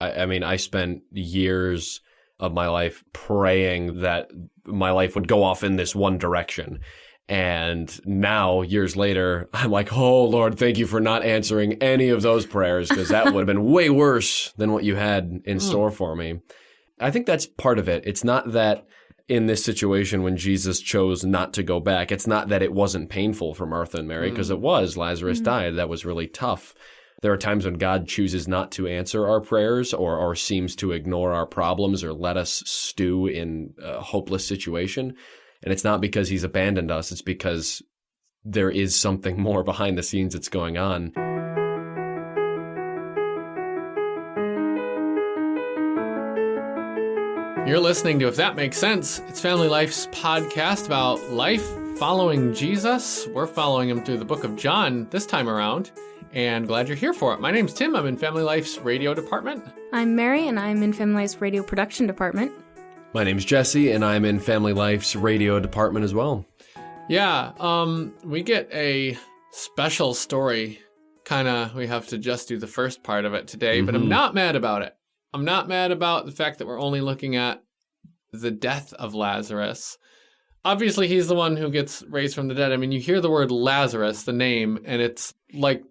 I mean, I spent years of my life praying that my life would go off in this one direction. And now, years later, I'm like, oh, Lord, thank you for not answering any of those prayers, because that would have been way worse than what you had in store for me. I think that's part of it. It's not that in this situation when Jesus chose not to go back, it's not that it wasn't painful for Martha and Mary, because it was. Lazarus died. That was really tough. There are times when God chooses not to answer our prayers or seems to ignore our problems or let us stew in a hopeless situation. And it's not because he's abandoned us. It's because there is something more behind the scenes that's going on. You're listening to If That Makes Sense. It's Family Life's podcast about life following Jesus. We're following him through the book of John this time around, and glad you're here for it. My name's Tim. I'm in Family Life's radio department. I'm Merri, and I'm in Family Life's radio production department. My name's Jesse, and I'm in Family Life's radio department as well. Yeah, we get a special story. We have to just do the first part of it today, but I'm not mad about it. I'm not mad about the fact that we're only looking at the death of Lazarus. Obviously, he's the one who gets raised from the dead. I mean, you hear the word Lazarus, the name, and it's like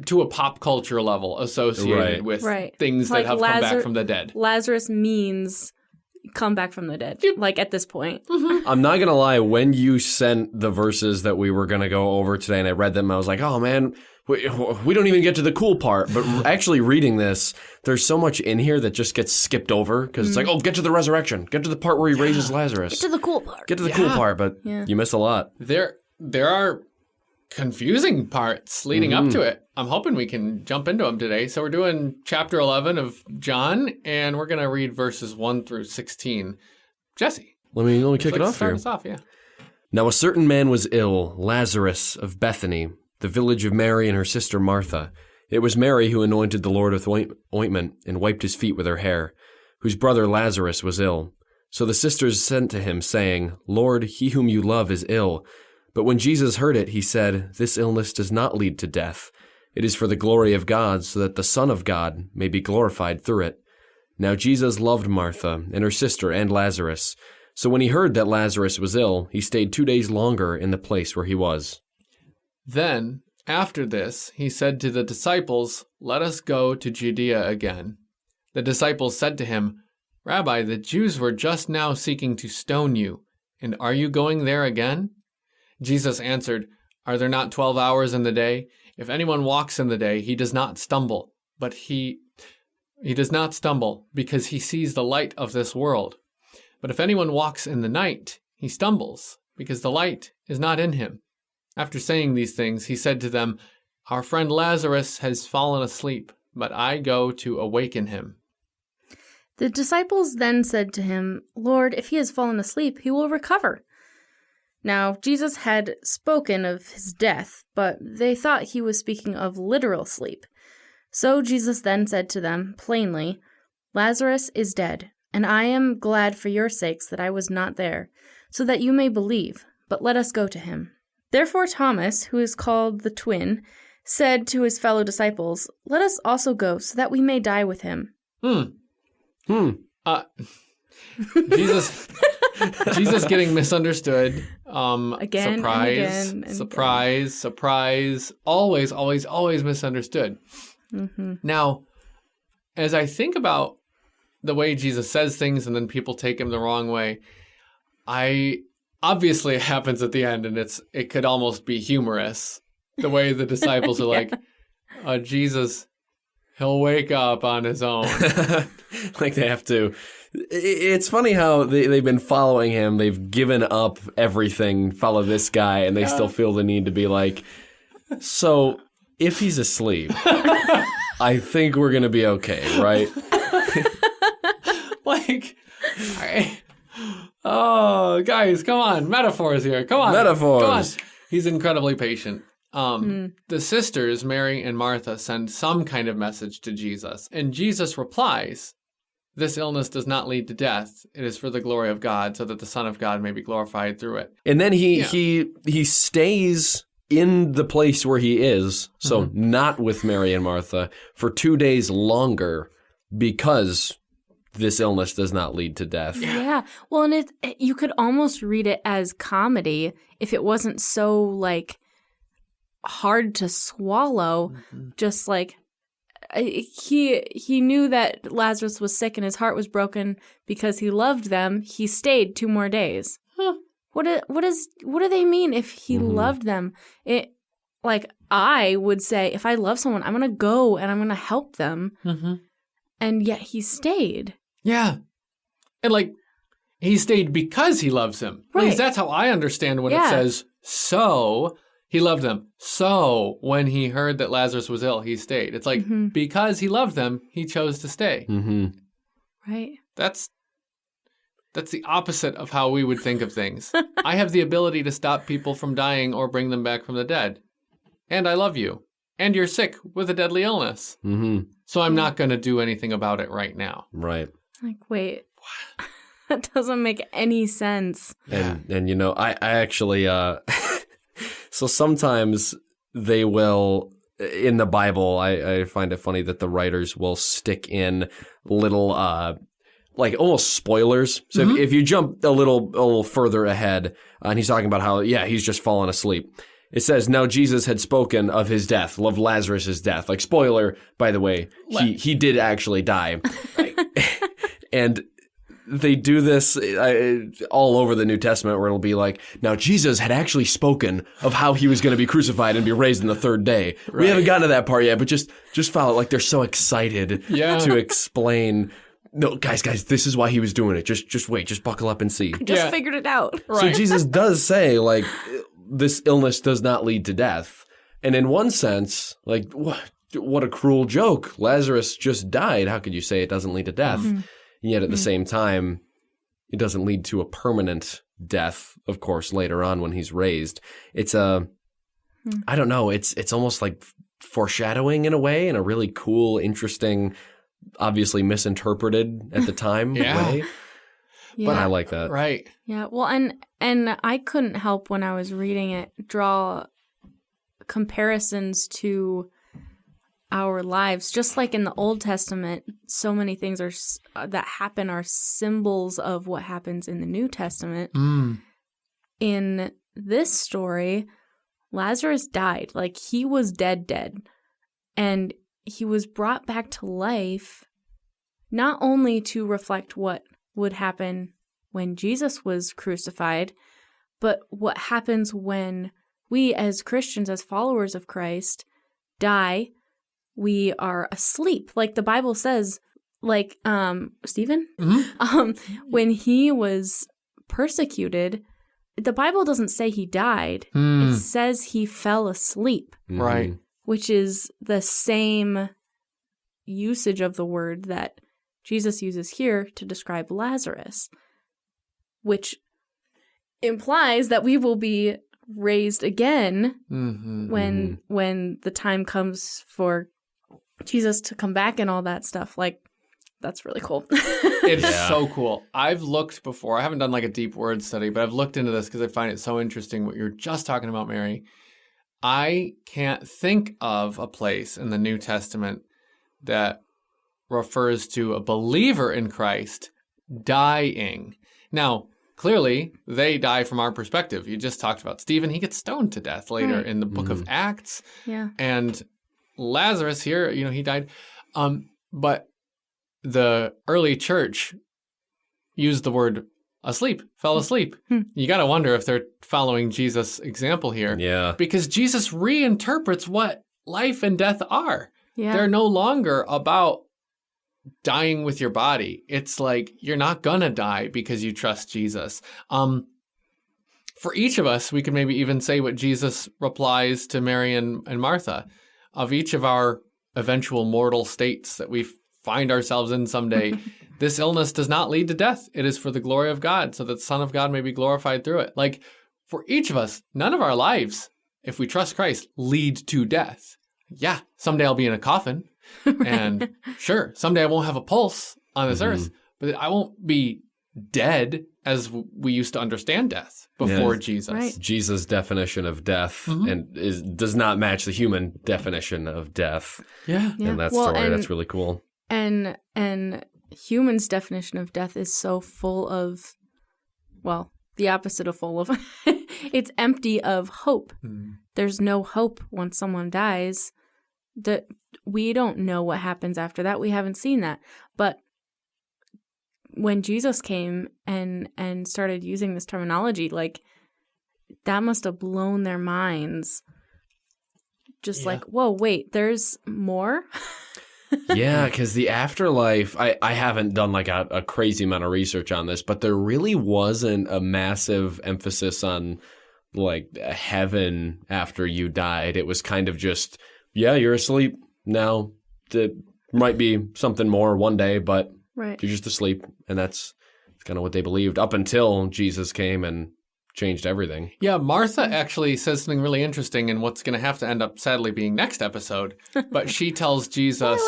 to a pop culture level associated with things that have come back from the dead. Lazarus means come back from the dead, like at this point. I'm not going to lie, when you sent the verses that we were going to go over today and I read them, I was like, oh man, we don't even get to the cool part. But actually reading this, there's so much in here that just gets skipped over because it's like, oh, get to the resurrection. Get to the part where he raises Lazarus. Get to the cool part. Get to the cool part, but you miss a lot. There are confusing parts leading up to it. I'm hoping we can jump into them today. So we're doing chapter 11 of John, and we're going to read verses 1 through 16. Jesse. Let me kick it off here. Start us off, yeah. Now a certain man was ill, Lazarus of Bethany, the village of Mary and her sister Martha. It was Mary who anointed the Lord with ointment and wiped his feet with her hair, whose brother Lazarus was ill. So the sisters sent to him, saying, Lord, he whom you love is ill. But when Jesus heard it, he said, This illness does not lead to death. It is for the glory of God, so that the Son of God may be glorified through it. Now Jesus loved Martha and her sister and Lazarus. So when he heard that Lazarus was ill, he stayed 2 days longer in the place where he was. Then, after this, he said to the disciples, Let us go to Judea again. The disciples said to him, Rabbi, the Jews were just now seeking to stone you, and are you going there again? Jesus answered, Are there not 12 hours in the day? If anyone walks in the day, he does not stumble, but he does not stumble because he sees the light of this world. But if anyone walks in the night, he stumbles because the light is not in him. After saying these things, he said to them, Our friend Lazarus has fallen asleep, but I go to awaken him. The disciples then said to him, Lord, if he has fallen asleep, he will recover. Now, Jesus had spoken of his death, but they thought he was speaking of literal sleep. So Jesus then said to them plainly, Lazarus is dead, and I am glad for your sakes that I was not there, so that you may believe, but let us go to him. Therefore Thomas, who is called the twin, said to his fellow disciples, Let us also go, so that we may die with him. Jesus getting misunderstood. Again, surprise, and again, and surprise. Always misunderstood. Now, as I think about the way Jesus says things and then people take him the wrong way, obviously it happens at the end and it could almost be humorous. The way the disciples are like, Jesus, he'll wake up on his own. Like they have to. It's funny how they've been following him. They've given up everything, follow this guy, and they still feel the need to be like, so if he's asleep, I think we're going to be okay, right? Oh, guys, come on. Metaphors here. Come on. Metaphors. Come on. He's incredibly patient. The sisters, Mary and Martha, send some kind of message to Jesus, and Jesus replies, This illness does not lead to death. It is for the glory of God, so that the Son of God may be glorified through it. And then he stays in the place where he is, so not with Mary and Martha, for 2 days longer because this illness does not lead to death. Yeah. Well, and you could almost read it as comedy if it wasn't so, like, hard to swallow. Just like he knew that Lazarus was sick and his heart was broken because he loved them. He stayed 2 more days. Huh. What do they mean if he loved them? Like, I would say, if I love someone, I'm going to go and I'm going to help them. And yet he stayed. Yeah. And, like, he stayed because he loves him. At least that's how I understand when it says, so he loved them. So when he heard that Lazarus was ill, he stayed. It's like, because he loved them, he chose to stay. Right. That's the opposite of how we would think of things. I have the ability to stop people from dying or bring them back from the dead. And I love you. And you're sick with a deadly illness. So I'm not going to do anything about it right now. Right. Like, wait. That doesn't make any sense. And you know, I actually, so sometimes they will, in the Bible, I find it funny that the writers will stick in little, like almost spoilers. So if you jump a little further ahead, and he's talking about how, he's just fallen asleep. It says, now Jesus had spoken of his death, of Lazarus' death. Like, spoiler, by the way, he did actually die. And they do this all over the New Testament where it'll be like, now Jesus had actually spoken of how he was going to be crucified and be raised on the 3rd day. Right. We haven't gotten to that part yet, but just follow it. Like, they're so excited to explain. No, guys, this is why he was doing it. Just wait, just buckle up and see. I just figured it out. Right. So Jesus does say, like, this illness does not lead to death. And in one sense, like, what a cruel joke. Lazarus just died. How could you say it doesn't lead to death? And yet at the same time, it doesn't lead to a permanent death, of course, later on when he's raised. It's I don't know, it's almost like foreshadowing in a way, in a really cool, interesting, obviously misinterpreted at the time way. But I like that. Right. Yeah. Well, and I couldn't help when I was reading it draw comparisons to our lives. Just like in the Old Testament, so many things that happen are symbols of what happens in the New Testament. In this story, Lazarus died. Like, he was dead. And he was brought back to life not only to reflect what would happen when Jesus was crucified, but what happens when we as Christians, as followers of Christ, die. We are asleep. Like the Bible says, like Stephen, when he was persecuted, the Bible doesn't say he died. It says he fell asleep. Right. Which is the same usage of the word that Jesus uses here to describe Lazarus, which implies that we will be raised again when the time comes for Jesus to come back and all that stuff. Like, that's really cool. It's so cool. I've looked before. I haven't done like a deep word study, but I've looked into this because I find it so interesting what you're just talking about, Merri. I can't think of a place in the New Testament that refers to a believer in Christ dying. Now, clearly, they die from our perspective. You just talked about Stephen. He gets stoned to death later in the book of Acts. Yeah. And Lazarus here, he died. But the early church used the word asleep, fell asleep. You got to wonder if they're following Jesus' example here. Yeah. Because Jesus reinterprets what life and death are. Yeah. They're no longer about dying with your body. It's like you're not going to die because you trust Jesus. For each of us, we could maybe even say what Jesus replies to Mary and Martha. Of each of our eventual mortal states that we find ourselves in someday, this illness does not lead to death. It is for the glory of God, so that the Son of God may be glorified through it. Like, for each of us, none of our lives, if we trust Christ, lead to death. Yeah, someday I'll be in a coffin. And sure, someday I won't have a pulse on this earth, but I won't be dead as we used to understand death before Jesus. Right. Jesus' definition of death does not match the human definition of death. Yeah. And that story, that's really cool. And humans' definition of death is so full of, well, the opposite of full of. It's empty of hope. There's no hope once someone dies. We don't know what happens after that. We haven't seen that. But when Jesus came and started using this terminology, like, that must have blown their minds. Just like, whoa, wait, there's more? Yeah, because the afterlife, I haven't done like a crazy amount of research on this, but there really wasn't a massive emphasis on like heaven after you died. It was kind of just, yeah, you're asleep now. There might be something more one day, but you're just asleep. And that's kind of what they believed up until Jesus came and changed everything. Yeah, Martha actually says something really interesting in what's going to have to end up sadly being next episode. But she tells Jesus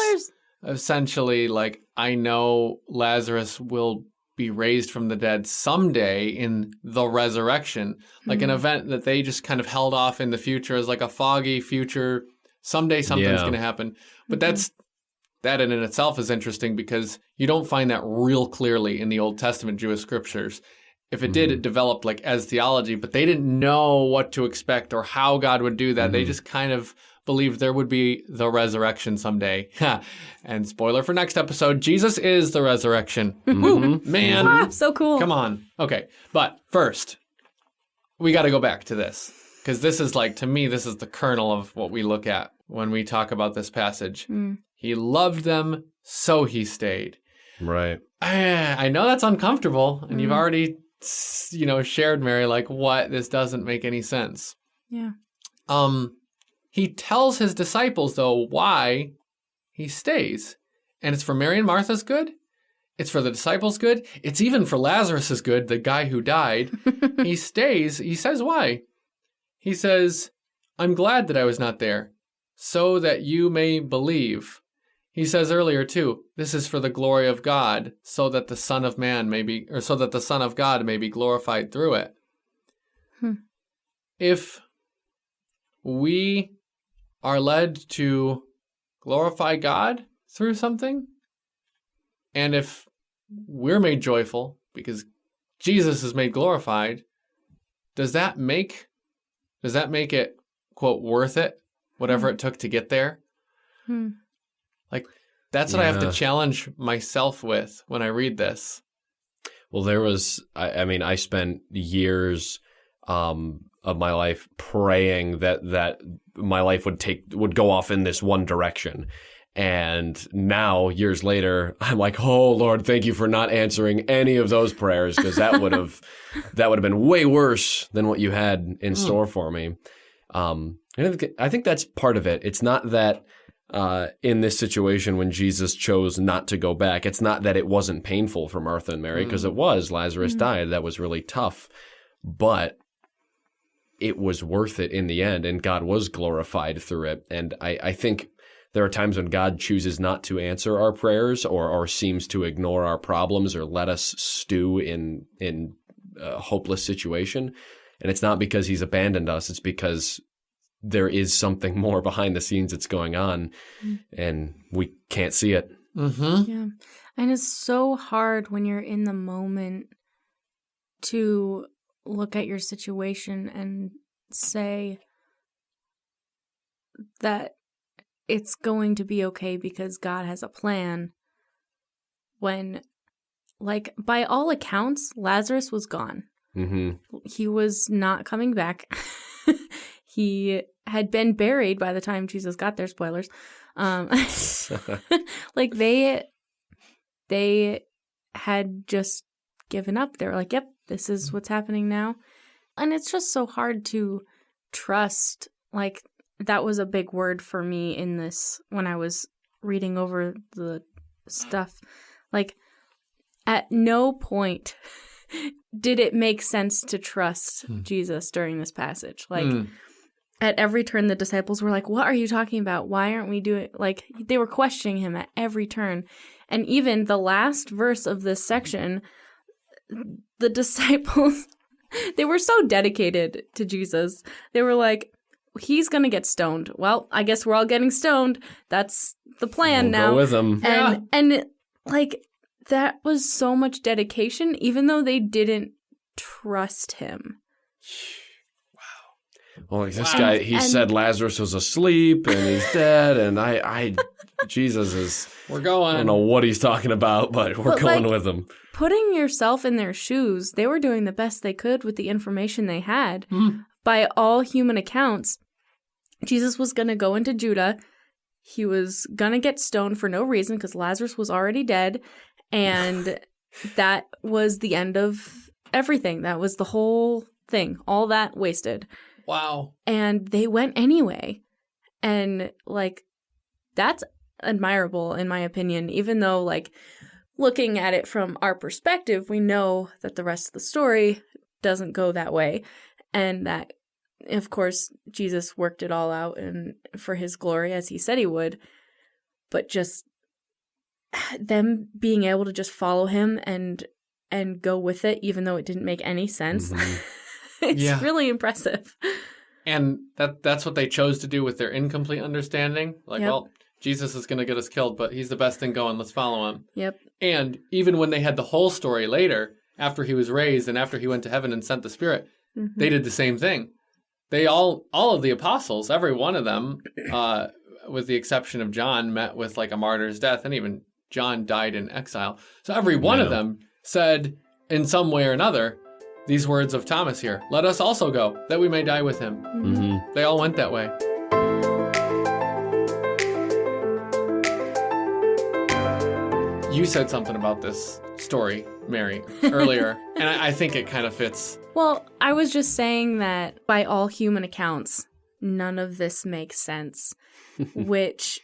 essentially, like, I know Lazarus will be raised from the dead someday in the resurrection, like an event that they just kind of held off in the future as like a foggy future. Someday something's going to happen. But that in itself is interesting because you don't find that real clearly in the Old Testament Jewish scriptures. If it did, it developed like as theology, but they didn't know what to expect or how God would do that. They just kind of believed there would be the resurrection someday. And spoiler for next episode, Jesus is the resurrection. Woo, man. So cool. Come on. Okay. But first, we got to go back to this because this is like, to me, this is the kernel of what we look at when we talk about this passage. He loved them, so he stayed. Right. I know that's uncomfortable, and you've already shared, Merri, like, what? This doesn't make any sense. Yeah. He tells his disciples, though, why he stays. And it's for Mary and Martha's good. It's for the disciples' good. It's even for Lazarus' good, the guy who died. He stays. He says why. He says, I'm glad that I was not there, so that you may believe. He says earlier, too, this is for the glory of God, so that the Son of Man may be, or so that the Son of God may be glorified through it. If we are led to glorify God through something, and if we're made joyful because Jesus is made glorified, does that make it, quote, worth it, whatever it took to get there? Like, that's what I have to challenge myself with when I read this. Well, there was, I spent years of my life praying that my life would go off in this one direction. And now, years later, I'm like, oh, Lord, thank you for not answering any of those prayers, because that would have been way worse than what you had in store for me. I think that's part of it. It's not that in this situation when Jesus chose not to go back, it's not that it wasn't painful for Martha and Mary, because it was. Lazarus died. That was really tough. But it was worth it in the end, and God was glorified through it. And I think there are times when God chooses not to answer our prayers or seems to ignore our problems or let us stew in a hopeless situation. And it's not because he's abandoned us. It's because there is something more behind the scenes that's going on, and we can't see it. Yeah. And it's so hard when you're in the moment to look at your situation and say that it's going to be okay because God has a plan, when, like, by all accounts, Lazarus was gone. He was not coming back. He had been buried by the time Jesus got there. Spoilers. Like, they had just given up. They were like, yep, this is what's happening now. And it's just so hard to trust. Like, that was a big word for me in this when I was reading over the stuff. Like, at no point did it make sense to trust Jesus during this passage. Like, at every turn, the disciples were like, what are you talking about? Why aren't we doing, like, they were questioning him at every turn. And even the last verse of this section, the disciples, they were so dedicated to Jesus. They were like, he's going to get stoned. Well, I guess we're all getting stoned. That's the plan We'll now. go with him. And like, that was so much dedication, even though they didn't trust him. Well, this guy, he said Lazarus was asleep and he's dead, and Jesus is... We're going. I don't know what he's talking about, but we're going with him. Putting yourself in their shoes, they were doing the best they could with the information they had. By all human accounts, Jesus was going to go into Judah. He was going to get stoned for no reason because Lazarus was already dead. And that was the end of everything. That was the whole thing. All that wasted. Wow. And they went anyway. And, like, that's admirable, in my opinion, even though, like, looking at it from our perspective, we know that the rest of the story doesn't go that way. And that, of course, Jesus worked it all out and for his glory, as he said he would. But just them being able to just follow him and go with it, even though it didn't make any sense. It's really impressive. And that's what they chose to do with their incomplete understanding. Like, well, Jesus is going to get us killed, but he's the best thing going. Let's follow him. Yep. And even when they had the whole story later, after he was raised and after he went to heaven and sent the Spirit, they did the same thing. They all of the apostles, every one of them, with the exception of John, met with like a martyr's death, and even John died in exile. So every one of them said in some way or another these words of Thomas here, let us also go, that we may die with him. They all went that way. You said something about this story, Merri, earlier, and I think it kind of fits. Well, I was just saying that by all human accounts, none of this makes sense, which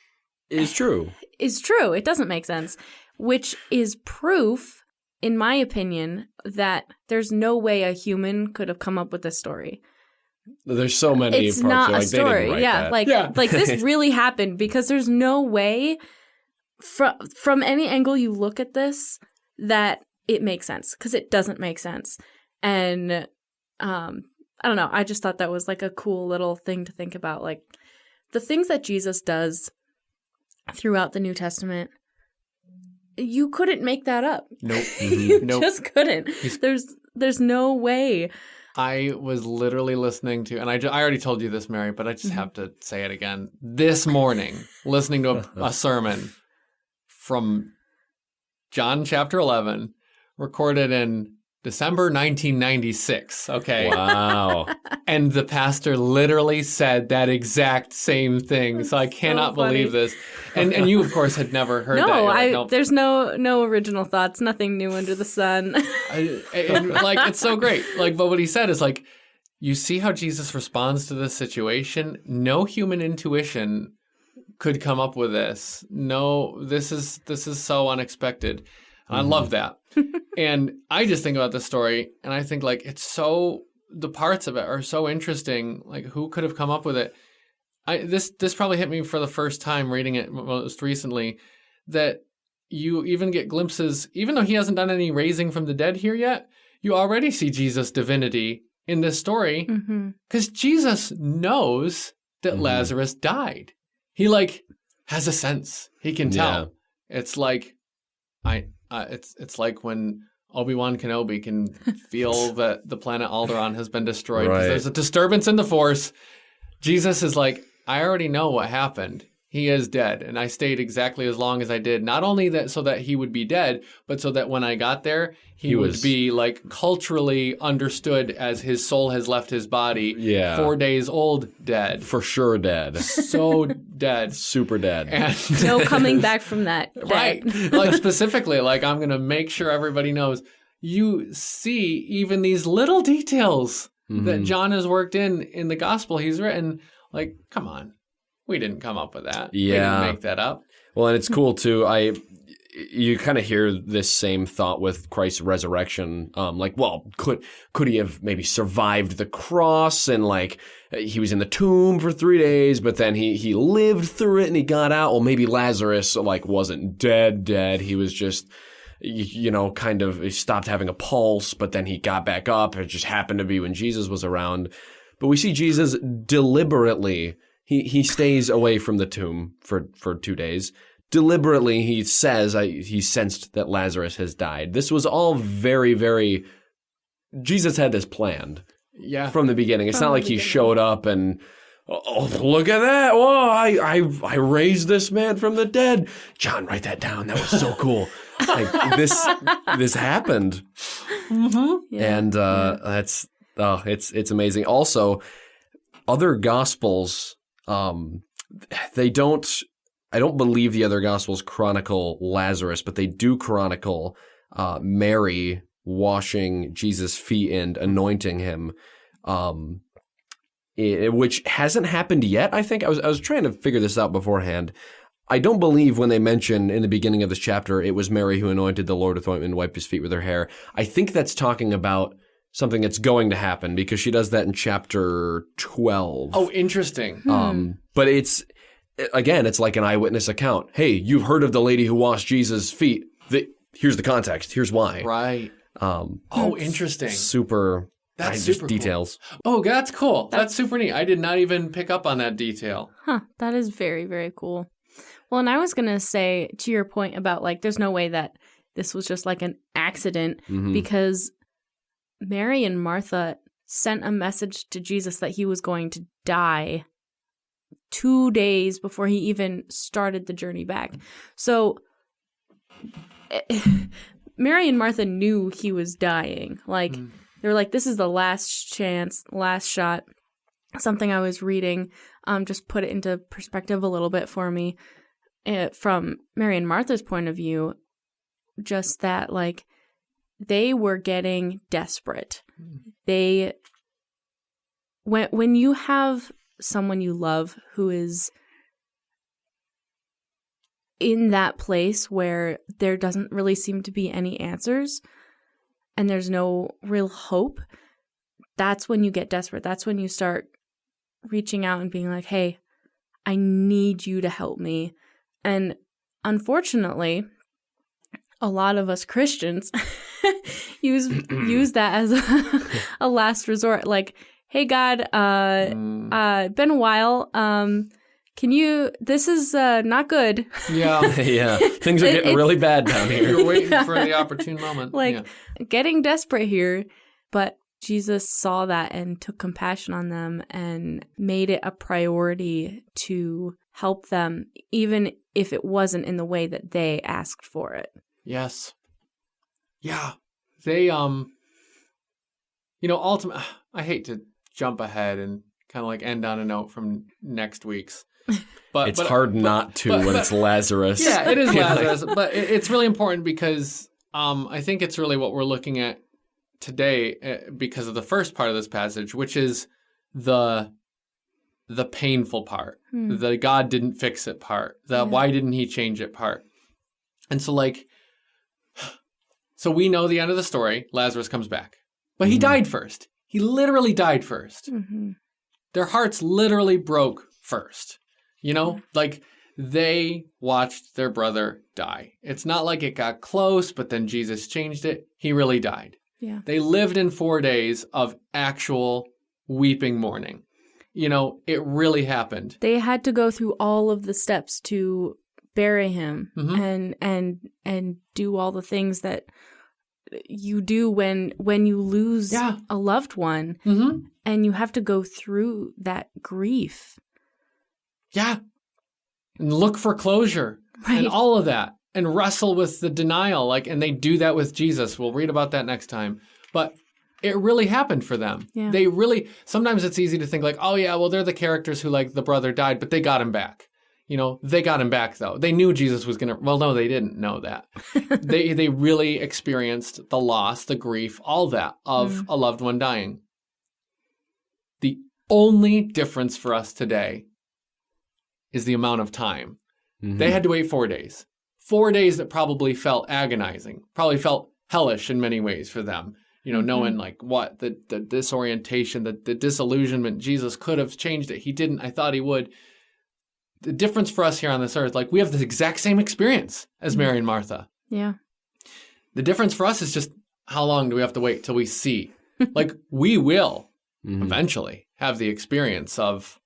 is true. Is true. It doesn't make sense, which is proof, in my opinion, that there's no way a human could have come up with this story. There's so many it's parts. Not like, a story. Like this really happened, because there's no way from any angle you look at this that it makes sense, because it doesn't make sense. And I don't know, I just thought that was like a cool little thing to think about, like the things that Jesus does throughout the New Testament. You couldn't make that up. Nope. You just couldn't. There's no way. I was literally listening to, and I already told you this, Merri, but I just have to say it again. This morning, listening to a sermon from John chapter 11, recorded in December 1996, okay? Wow. And the pastor literally said that exact same thing. So I cannot believe this. And you, of course, had never heard that. Like, no, there's no original thoughts, nothing new under the sun. It's so great. Like, but what he said is like, you see how Jesus responds to this situation? No human intuition could come up with this. No, this is so unexpected. I love that. And I just think about this story, and I think, like, it's so, the parts of it are so interesting. Like, who could have come up with it? This probably hit me for the first time reading it most recently, that you even get glimpses, even though he hasn't done any raising from the dead here yet, you already see Jesus' divinity in this story, because Jesus knows that Lazarus died. He, like, has a sense. He can tell. Yeah. It's like, it's like when Obi-Wan Kenobi can feel that the planet Alderaan has been destroyed. Right. There's a disturbance in the Force. Jesus is like, I already know what happened. He is dead, and I stayed exactly as long as I did. Not only that, so that he would be dead, but so that when I got there, he would be, like, culturally understood as his soul has left his body. Yeah. 4 days old, dead. For sure dead. So dead. Super dead. And no coming back from that. Dead. Right. Like, specifically, like, I'm going to make sure everybody knows. You see even these little details that John has worked in the gospel he's written. Like, come on. We didn't come up with that. Yeah. We didn't make that up. Well, and it's cool, too. You kind of hear this same thought with Christ's resurrection. Like, well, could he have maybe survived the cross, and, like, he was in the tomb for 3 days, but then he lived through it and he got out? Well, maybe Lazarus, like, wasn't dead. He was just, kind of, he stopped having a pulse, but then he got back up. It just happened to be when Jesus was around. But we see Jesus deliberately, he stays away from the tomb for 2 days. Deliberately, he says he sensed that Lazarus has died. This was all very, very... Jesus had this planned from the beginning. It's not like he showed up and... Oh, look at that. Whoa, I raised this man from the dead. John, write that down. That was so cool. Like, this happened. Mm-hmm. And it's amazing. Also, other gospels, I don't believe the other gospels chronicle Lazarus, but they do chronicle Merri washing Jesus' feet and anointing him. Which hasn't happened yet, I think. I was trying to figure this out beforehand. I don't believe when they mention in the beginning of this chapter, it was Merri who anointed the Lord with ointment and wiped his feet with her hair. I think that's talking about something that's going to happen because she does that in chapter 12. Oh, interesting. But it's like an eyewitness account. Hey, you've heard of the lady who washed Jesus' feet. Here's the context. Here's why. Right. Interesting. That's super details. Cool. Oh, that's cool. That's super neat. I did not even pick up on that detail. Huh. That is very, very cool. Well, and I was going to say, to your point about, like, there's no way that this was just like an accident because Mary and Martha sent a message to Jesus that he was going to die 2 days before he even started the journey back. So Mary and Martha knew he was dying. Like, they were like, this is the last chance, last shot. Something I was reading just put it into perspective a little bit for me. From Mary and Martha's point of view, just that, like, they were getting desperate. When you have someone you love who is in that place where there doesn't really seem to be any answers and there's no real hope, that's when you get desperate. That's when you start reaching out and being like, hey, I need you to help me. And unfortunately, a lot of us Christians use that as a last resort. Like, hey, God, been a while. This is not good. Yeah. Yeah. Things are getting really bad down here. You're waiting for the opportune moment. Getting desperate here. But Jesus saw that and took compassion on them and made it a priority to help them, even if it wasn't in the way that they asked for it. Yes. Yeah. They, ultimately, I hate to jump ahead and kind of like end on a note from next week's. But it's hard not to when it's Lazarus. Yeah, it is Lazarus. But it's really important because I think it's really what we're looking at today because of the first part of this passage, which is the painful part, the God didn't fix it part, why didn't he change it part. And so so we know the end of the story. Lazarus comes back. But he died first. He literally died first. Mm-hmm. Their hearts literally broke first. Like they watched their brother die. It's not like it got close, but then Jesus changed it. He really died. Yeah. They lived in 4 days of actual weeping mourning. It really happened. They had to go through all of the steps to bury him and do all the things that you do when you lose a loved one, and you have to go through that grief. Yeah. And look for closure and all of that and wrestle with the denial. And they do that with Jesus. We'll read about that next time. But it really happened for them. Yeah. They really, sometimes it's easy to think like, oh yeah, well, they're the characters who the brother died, but they got him back. They got him back though. They knew Jesus was going to, well, no, they didn't know that. They really experienced the loss, the grief, all that of a loved one dying. The only difference for us today is the amount of time. Mm-hmm. They had to wait 4 days. 4 days that probably felt agonizing, probably felt hellish in many ways for them. Knowing the disorientation, the disillusionment. Jesus could have changed it. He didn't. I thought he would. The difference for us here on this earth, we have the exact same experience as Mary and Martha. Yeah. The difference for us is just how long do we have to wait till we see? We will eventually. have the experience of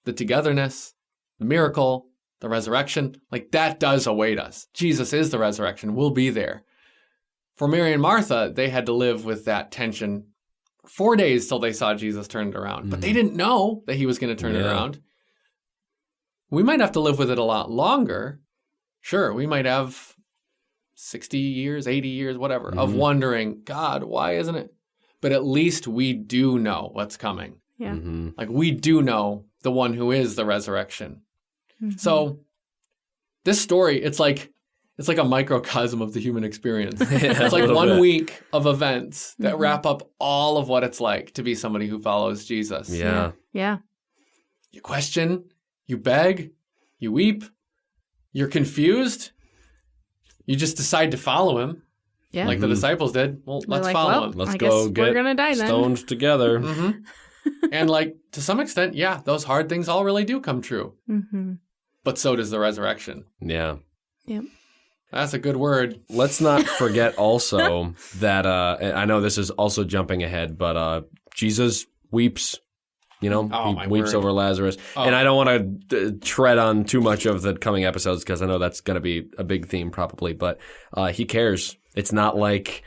the togetherness, the miracle, the resurrection. Like, that does await us. Jesus is the resurrection. We'll be there. For Mary and Martha, they had to live with that tension 4 days till they saw Jesus turn it around. But they didn't know that he was going to turn it around. We might have to live with it a lot longer. Sure, we might have 60 years, 80 years, whatever, of wondering, God, why isn't it? But at least we do know what's coming. Yeah. Like, we do know the one who is the resurrection. So this story, it's like a microcosm of the human experience. It's like 1 week of events that wrap up all of what it's like to be somebody who follows Jesus. Yeah. Yeah. You question, you beg, you weep, you're confused. You just decide to follow him. Yeah. Like the disciples did. Well, let's follow him. Let's go get we're gonna die then. Stoned together. And like, to some extent, yeah, those hard things all really do come true. But so does the resurrection. Yeah. Yep. That's a good word. Let's not forget also that, I know this is also jumping ahead, but Jesus weeps, he weeps over Lazarus. And I don't want to tread on too much of the coming episodes because I know that's going to be a big theme probably, but he cares. It's not like,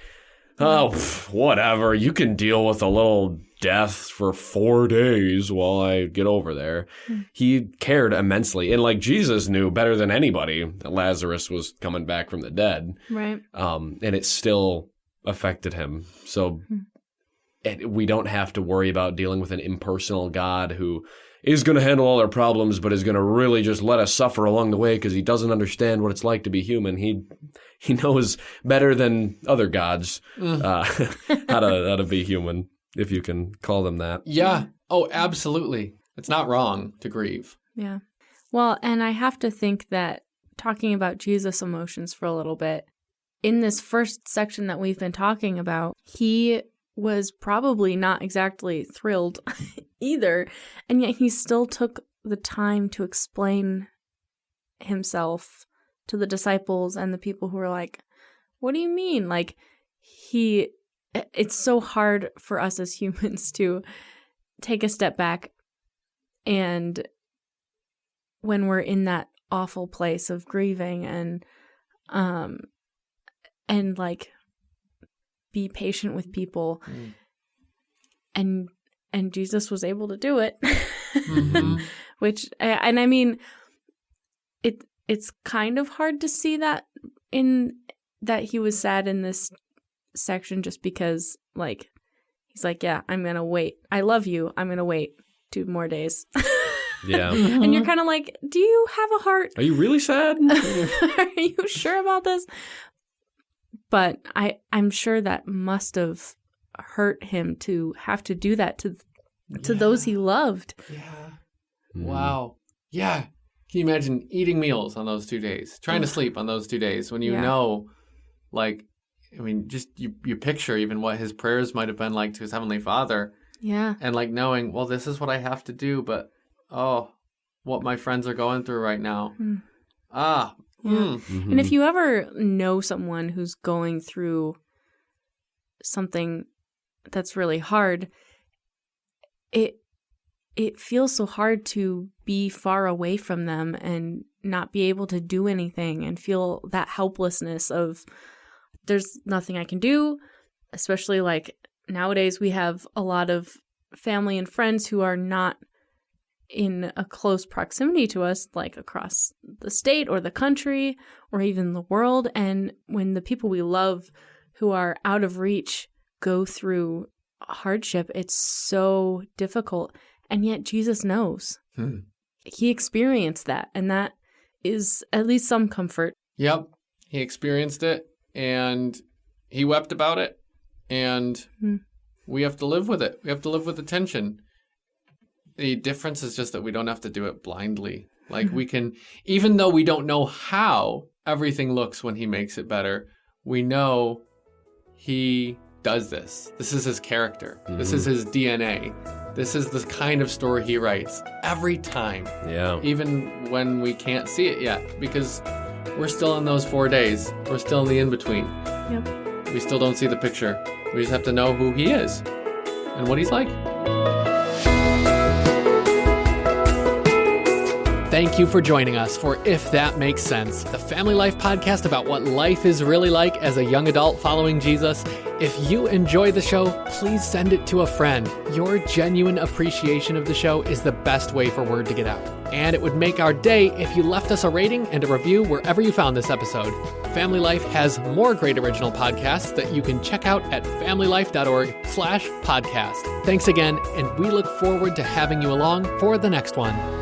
whatever, you can deal with a little death for 4 days while I get over there. He cared immensely. And like Jesus knew better than anybody that Lazarus was coming back from the dead. Right. And it still affected him. So we don't have to worry about dealing with an impersonal God who is going to handle all our problems, but is going to really just let us suffer along the way because he doesn't understand what it's like to be human. He knows better than other gods how to be human. If you can call them that. Yeah. Oh, absolutely. It's not wrong to grieve. Yeah. Well, and I have to think that talking about Jesus' emotions for a little bit, in this first section that we've been talking about, he was probably not exactly thrilled either. And yet he still took the time to explain himself to the disciples and the people who were like, what do you mean? Like, it's so hard for us as humans to take a step back, and when we're in that awful place of grieving and like be patient with people, and Jesus was able to do it, which and I mean it's kind of hard to see that he was sad in this section just because, like, he's like, yeah, I'm gonna wait. I love you. I'm gonna wait 2 more days. Yeah. And you're kind of like, do you have a heart? Are you really sad? Are you sure about this? But I'm sure that must have hurt him to have to do that to those he loved. Yeah. Wow. Yeah. Can you imagine eating meals on those 2 days, trying to sleep on those 2 days when you know, like, I mean, just you picture even what his prayers might have been like to his Heavenly Father. Yeah. And like knowing, well, this is what I have to do, but what my friends are going through right now. And if you ever know someone who's going through something that's really hard, it feels so hard to be far away from them and not be able to do anything and feel that helplessness of, there's nothing I can do, especially like nowadays we have a lot of family and friends who are not in a close proximity to us, like across the state or the country or even the world. And when the people we love who are out of reach go through hardship, it's so difficult. And yet Jesus knows. He experienced that. And that is at least some comfort. Yep. He experienced it. And he wept about it, and we have to live with it. We have to live with the tension. The difference is just that we don't have to do it blindly. Like we can, even though we don't know how everything looks when he makes it better, we know he does this. This is his character. This is his DNA. This is the kind of story he writes every time. Yeah. Even when we can't see it yet, because we're still in those 4 days. We're still in the in-between. Yep. We still don't see the picture. We just have to know who he is and what he's like. Thank you for joining us for If That Makes Sense, the family life podcast about what life is really like as a young adult following Jesus. If you enjoy the show, please send it to a friend. Your genuine appreciation of the show is the best way for word to get out. And it would make our day if you left us a rating and a review wherever you found this episode. Family Life has more great original podcasts that you can check out at familylife.org/podcast. Thanks again, and we look forward to having you along for the next one.